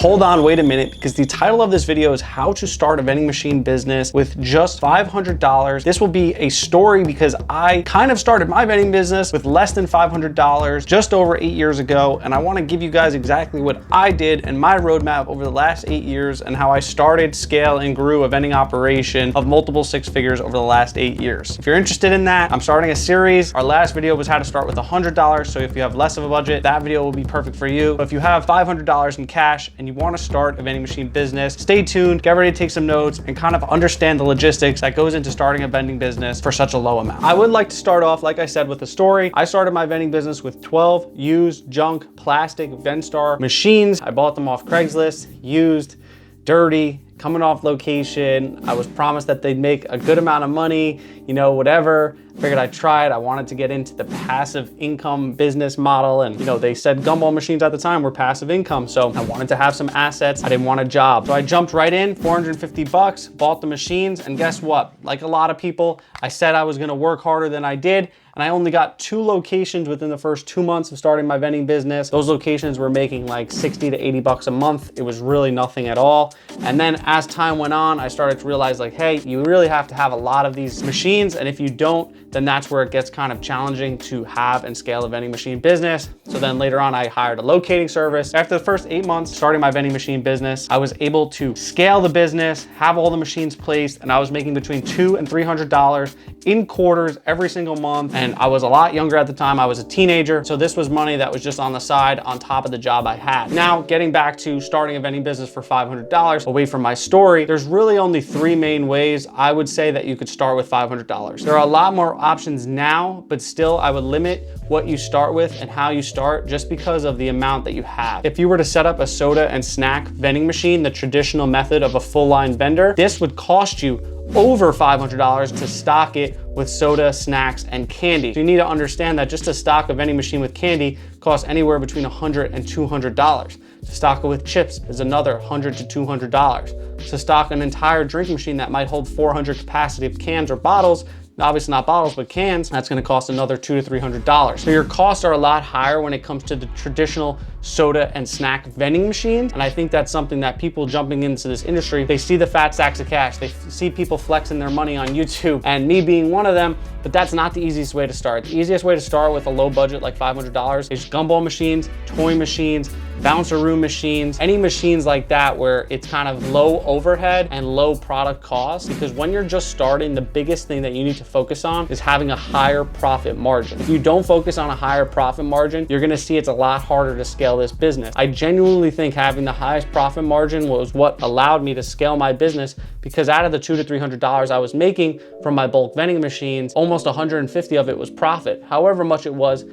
Hold on, wait a minute, because the title of this video is how to start a vending machine business with just $500. This will be a story because I kind of started my vending business with less than $500 just over 8 years ago. And I want to give you guys exactly what I did and my roadmap over the last 8 years and how I started, scaled, and grew a vending operation of multiple six figures over the last 8 years. If you're interested in that, I'm starting a series. Our last video was how to start with $100. So if you have less of a budget, that video will be perfect for you. But if you have $500 in cash and you want to start a vending machine business, stay tuned, get ready to take some notes, and kind of understand the logistics that goes into starting a vending business for such a low amount. I would like to start off, like I said, with a story. I started my vending business with 12 used junk plastic Vendstar machines. I bought them off Craigslist, used, dirty, coming off location. I was promised that they'd make a good amount of money, you know, whatever. Figured I'd try it. I wanted to get into the passive income business model. And, you know, they said gumball machines at the time were passive income. So I wanted to have some assets. I didn't want a job. So I jumped right in, 450 bucks, bought the machines. And guess what? Like a lot of people, I said I was going to work harder than I did. And I only got 2 locations within the first 2 months of starting my vending business. Those locations were making like 60 to 80 bucks a month. It was really nothing at all. And then as time went on, I started to realize like, hey, you really have to have a lot of these machines. And if you don't, then that's where it gets kind of challenging to have and scale a vending machine business. So then later on, I hired a locating service. After the first 8 months starting my vending machine business, I was able to scale the business, have all the machines placed, and I was making between $200 and $300 in quarters every single month. And I was a lot younger at the time. I was a teenager. So this was money that was just on the side on top of the job I had. Now, getting back to starting a vending business for $500, away from my story, there's really only 3 main ways I would say that you could start with $500. There are a lot more options now, but still I would limit what you start with and how you start just because of the amount that you have. If you were to set up a soda and snack vending machine, the traditional method of a full line vendor, this would cost you over $500 to stock it with soda, snacks, and candy. So you need to understand that just to stock a vending machine with candy costs anywhere between $100 and $200. To stock it with chips is another $100 to $200. To stock an entire drink machine that might hold 400 capacity of cans or bottles, obviously not bottles, but cans, that's gonna cost another $200 to $300. So your costs are a lot higher when it comes to the traditional soda and snack vending machines. And I think that's something that people jumping into this industry, they see the fat stacks of cash, they see people flexing their money on YouTube, and me being one of them, but that's not the easiest way to start. The easiest way to start with a low budget like $500 is gumball machines, toy machines, bouncer room machines, any machines like that where it's kind of low overhead and low product cost. Because when you're just starting, the biggest thing that you need to focus on is having a higher profit margin. If you don't focus on a higher profit margin, you're gonna see it's a lot harder to scale this business. I genuinely think having the highest profit margin was what allowed me to scale my business, because out of the $200 to $300 I was making from my bulk vending machines, almost 150 of it was profit. However much it was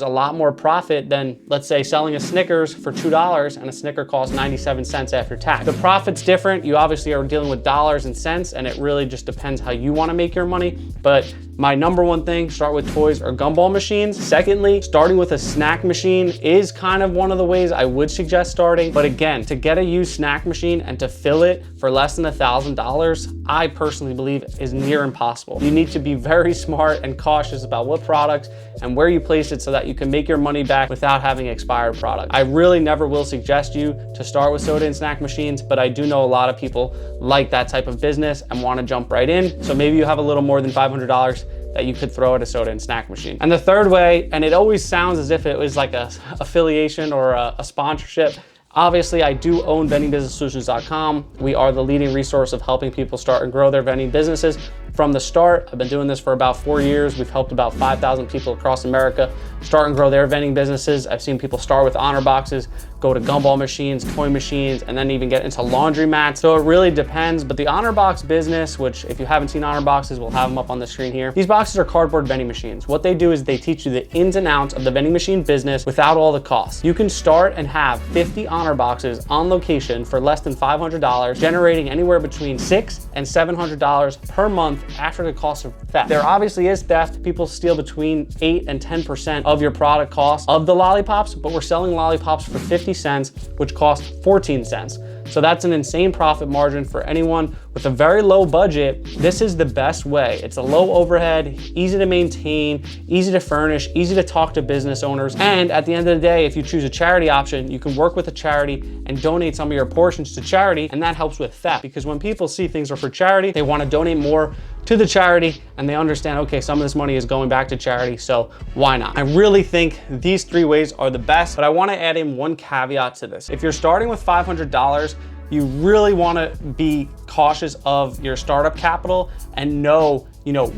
a lot more profit than, let's say, selling a Snickers for $2 and a Snicker costs 97 cents after tax. The profit's different. You obviously are dealing with dollars and cents, and it really just depends how you want to make your money. But my number one thing, start with toys or gumball machines. Secondly, starting with a snack machine is kind of one of the ways I would suggest starting. But again, to get a used snack machine and to fill it for less than $1,000, I personally believe is near impossible. You need to be very smart and cautious about what products and where you place it so that you can make your money back without having expired product. I really never will suggest you to start with soda and snack machines, but I do know a lot of people like that type of business and want to jump right in. So maybe you have a little more than $500 that you could throw at a soda and snack machine. And the third way, and it always sounds as if it was like a affiliation or a sponsorship, obviously, I do own vendingbusinesssolutions.com. We are the leading resource of helping people start and grow their vending businesses from the start. I've been doing this for about 4 years. We've helped about 5,000 people across America start and grow their vending businesses. I've seen people start with honor boxes, go to gumball machines, toy machines, and then even get into laundry mats. So it really depends. But the honor box business, which if you haven't seen honor boxes, we'll have them up on the screen here. These boxes are cardboard vending machines. What they do is they teach you the ins and outs of the vending machine business without all the costs. You can start and have 50 honor boxes on location for less than $500, generating anywhere between $600 and $700 per month after the cost of theft. There obviously is theft. People steal between 8 and 10% of your product cost of the lollipops, but we're selling lollipops for 50 cents, which cost 14 cents. So that's an insane profit margin for anyone with a very low budget, this is the best way. It's a low overhead, easy to maintain, easy to furnish, easy to talk to business owners. And at the end of the day, if you choose a charity option, you can work with a charity and donate some of your portions to charity, and that helps with theft, because when people see things are for charity, they want to donate more to the charity, and they understand, okay, some of this money is going back to charity, so why not? I really think these 3 ways are the best, but I want to add in one caveat to this. If you're starting with $500, you really want to be cautious of your startup capital and know,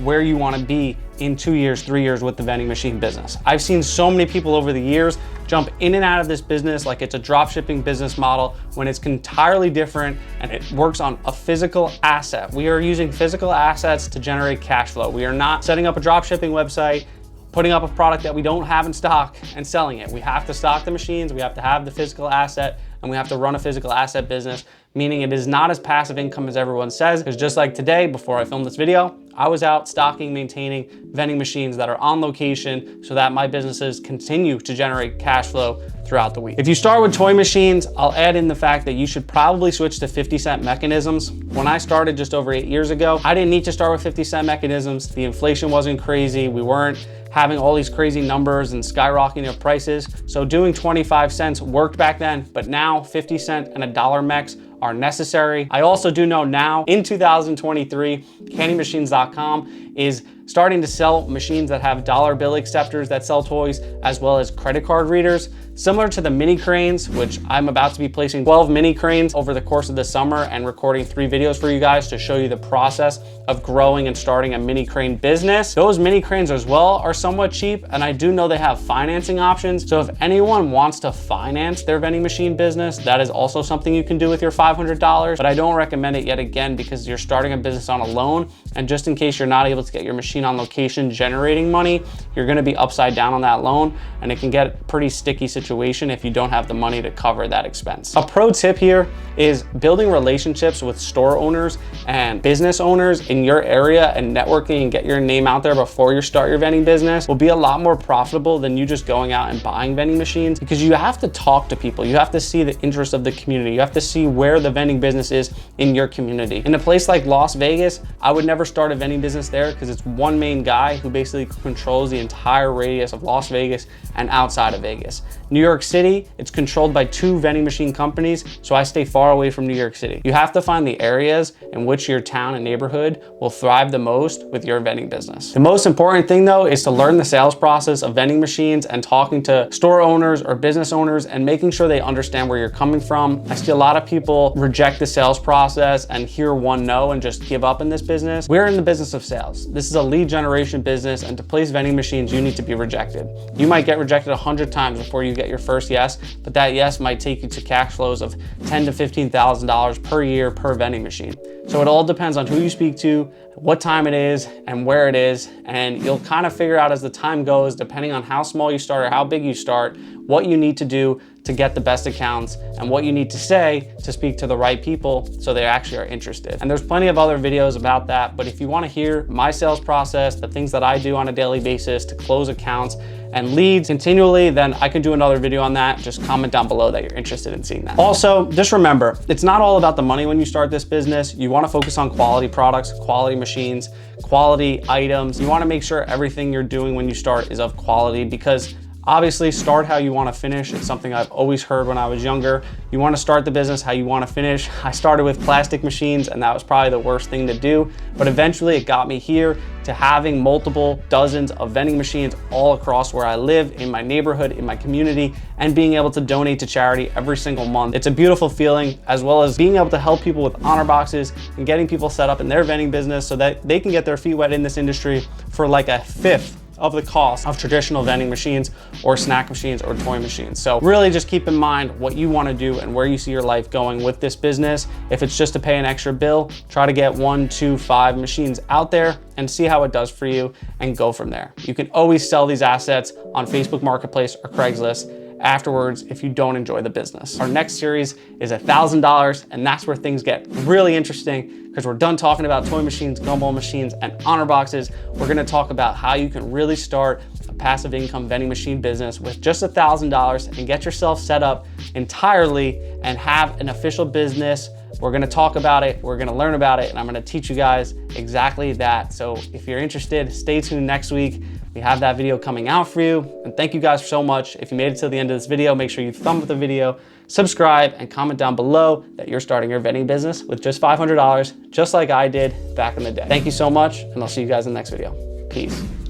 where you want to be in 2 years, 3 years with the vending machine business. I've seen so many people over the years jump in and out of this business like it's a drop shipping business model when it's entirely different, and it works on a physical asset. We are using physical assets to generate cash flow. We are not setting up a drop shipping website, putting up a product that we don't have in stock and selling it. We have to stock the machines, we have to have the physical asset, and we have to run a physical asset business, meaning it is not as passive income as everyone says. Because just like today, before I filmed this video, I was out stocking, maintaining vending machines that are on location so that my businesses continue to generate cash flow throughout the week. If you start with toy machines, I'll add in the fact that you should probably switch to 50-cent mechanisms. When I started just over 8 years ago, I didn't need to start with 50-cent mechanisms. The inflation wasn't crazy. We weren't having all these crazy numbers and skyrocketing of prices. So doing 25 cents worked back then, but now 50 cent and $1 mechs are necessary. I also do know now in 2023, candymachines.com is starting to sell machines that have dollar bill acceptors that sell toys, as well as credit card readers. Similar to the mini cranes, which I'm about to be placing 12 mini cranes over the course of the summer and recording 3 videos for you guys to show you the process of growing and starting a mini crane business. Those mini cranes as well are somewhat cheap, and I do know they have financing options. So if anyone wants to finance their vending machine business, that is also something you can do with your $500, but I don't recommend it yet again because you're starting a business on a loan, and just in case you're not able to get your machine on location generating money, you're gonna be upside down on that loan, and it can get a pretty sticky situation if you don't have the money to cover that expense. A pro tip here is building relationships with store owners and business owners in your area, and networking and get your name out there before you start your vending business will be a lot more profitable than you just going out and buying vending machines, because you have to talk to people. You have to see the interest of the community. You have to see where the vending business is in your community. In a place like Las Vegas, I would never start a vending business there because it's one main guy who basically controls the entire radius of Las Vegas and outside of Vegas. New York City, it's controlled by 2 vending machine companies, so I stay far away from New York City. You have to find the areas in which your town and neighborhood will thrive the most with your vending business. The most important thing though is to learn the sales process of vending machines and talking to store owners or business owners and making sure they understand where you're coming from. I see a lot of people reject the sales process and hear one no and just give up in this business. We're in the business of sales. This is a lead generation business, and to place vending machines, you need to be rejected. You might get rejected 100 times before you get your first yes, but that yes might take you to cash flows of $10,000 to $15,000 per year per vending machine. So it all depends on who you speak to, what time it is, and where it is, and you'll kind of figure out as the time goes, depending on how small you start or how big you start, what you need to do to get the best accounts and what you need to say to speak to the right people so they actually are interested. And there's plenty of other videos about that, but if you want to hear my sales process, the things that I do on a daily basis to close accounts and leads continually, then I can do another video on that. Just comment down below that you're interested in seeing that. Also, just remember, it's not all about the money when you start this business. You want to focus on quality products, quality machines, quality items. You want to make sure everything you're doing when you start is of quality, because obviously, start how you want to finish. It's something I've always heard when I was younger. You want to start the business how you want to finish. I started with plastic machines, and that was probably the worst thing to do. But eventually it got me here to having multiple dozens of vending machines all across where I live, in my neighborhood, in my community, and being able to donate to charity every single month. It's a beautiful feeling, as well as being able to help people with honor boxes and getting people set up in their vending business so that they can get their feet wet in this industry for like a fifth of the cost of traditional vending machines or snack machines or toy machines. So really just keep in mind what you want to do and where you see your life going with this business. If it's just to pay an extra bill, try to get 1, 2, 5 machines out there and see how it does for you and go from there. You can always sell these assets on Facebook Marketplace or Craigslist afterwards if you don't enjoy the business. Our next series is $1,000, and that's where things get really interesting, because we're done talking about toy machines, gumball machines, and honor boxes. We're gonna talk about how you can really start a passive income vending machine business with just $1,000 and get yourself set up entirely and have an official business. We're gonna talk about it, we're gonna learn about it, and I'm gonna teach you guys exactly that. So if you're interested, stay tuned next week. We have that video coming out for you. And thank you guys so much. If you made it to the end of this video, make sure you thumb up the video, subscribe, and comment down below that you're starting your vending business with just $500, just like I did back in the day. Thank you so much, and I'll see you guys in the next video. Peace.